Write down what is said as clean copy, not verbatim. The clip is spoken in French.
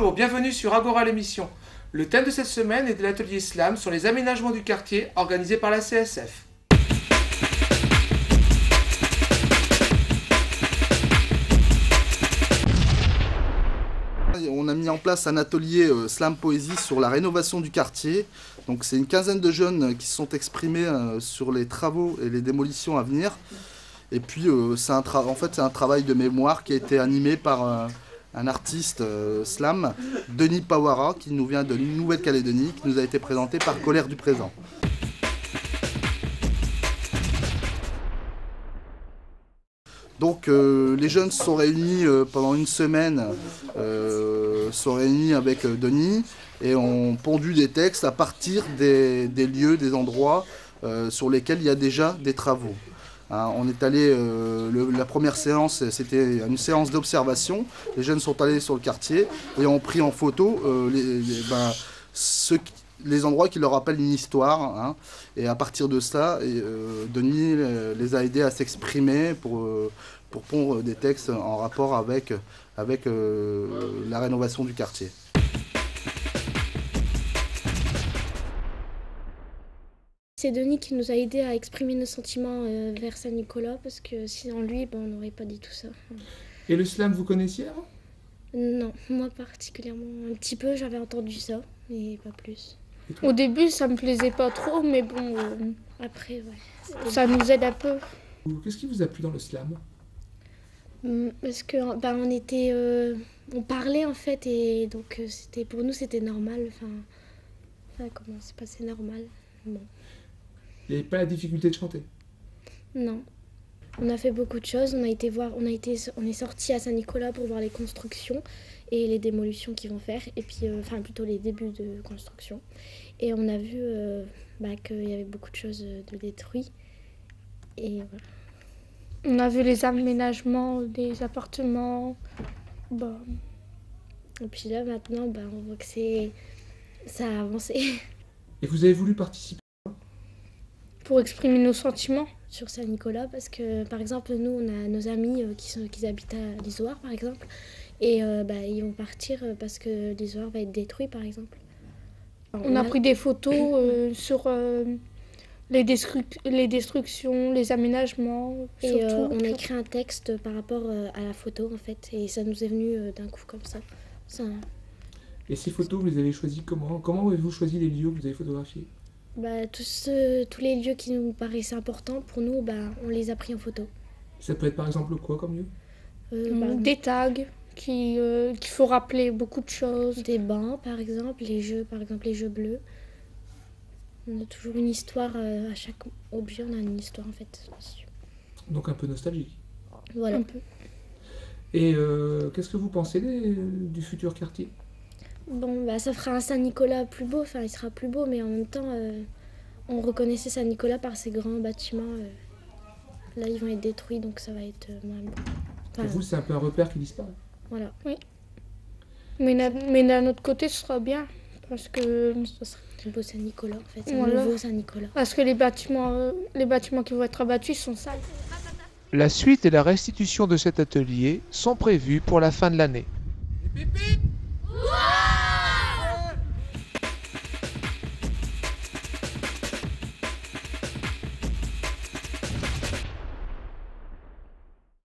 Bonjour, bienvenue sur Agora l'émission. Le thème de cette semaine est de l'atelier slam sur les aménagements du quartier organisé par la CSF. On a mis en place un atelier slam poésie sur la rénovation du quartier. Donc c'est une quinzaine de jeunes qui se sont exprimés sur les travaux et les démolitions à venir. Et puis c'est un travail de mémoire qui a été animé par un artiste slam, Denis Pawara, qui nous vient de Nouvelle-Calédonie, qui nous a été présenté par Colère du Présent. Donc les jeunes se sont réunis pendant une semaine, avec Denis et ont pondu des textes à partir des lieux, des endroits sur lesquels il y a déjà des travaux. On est allé, la première séance, c'était une séance d'observation. Les jeunes sont allés sur le quartier et ont pris en photo les endroits qui leur rappellent une histoire. Et à partir de ça, Denis les a aidés à s'exprimer pour pondre des textes en rapport avec la rénovation du quartier. C'est Denis qui nous a aidés à exprimer nos sentiments vers Saint-Nicolas, parce que sans lui, on n'aurait pas dit tout ça. Et le slam, vous connaissiez avant ? Non, moi particulièrement. Un petit peu, j'avais entendu ça, mais pas plus. Au début, ça me plaisait pas trop, mais bon, après, ouais. Ça nous aide un peu. Qu'est-ce qui vous a plu dans le slam ? Parce que on parlait en fait, et donc pour nous c'était normal. Comment c'est passé normal. Bon. Il n'y avait pas la difficulté de chanter ? Non. On a fait beaucoup de choses. On est sorti à Saint-Nicolas pour voir les constructions et les démolitions qu'ils vont faire, et puis plutôt les débuts de construction. Et on a vu qu'il y avait beaucoup de choses de détruites. Et voilà. On a vu les aménagements des appartements. Et puis là maintenant, on voit que ça a avancé. Et vous avez voulu participer ? Pour exprimer nos sentiments sur Saint-Nicolas, parce que par exemple nous on a nos amis qui habitent à l'Isoire par exemple, et ils vont partir parce que l'Isoire va être détruit par exemple. On a pris des photos sur les destructions, les aménagements. Et on a écrit un texte par rapport à la photo en fait, et ça nous est venu d'un coup comme ça. Et ces photos, vous les avez choisies comment ? Comment avez-vous choisi les lieux que vous avez photographiés ? Tous les lieux qui nous paraissaient importants pour nous, on les a pris en photo. Ça peut être par exemple quoi comme lieu ? Des tags qu'il faut rappeler beaucoup de choses. Des bancs par exemple, les jeux bleus. On a toujours une histoire, à chaque objet on a une histoire en fait dessus. Donc un peu nostalgique. Voilà. Un peu. Et qu'est-ce que vous pensez du futur quartier ? Ça fera un Saint-Nicolas plus beau, il sera plus beau, mais en même temps, on reconnaissait Saint-Nicolas par ses grands bâtiments. Là, ils vont être détruits, donc ça va être moins beau. Pour vous, c'est un peu un repère qui disparaît. Voilà. Oui. Mais d'un autre côté, ce sera bien, parce que... Ce sera un beau Saint-Nicolas, en fait. Voilà. Un nouveau Saint-Nicolas. Parce que les bâtiments qui vont être abattus sont sales. La suite et la restitution de cet atelier sont prévues pour la fin de l'année. Pip, pip.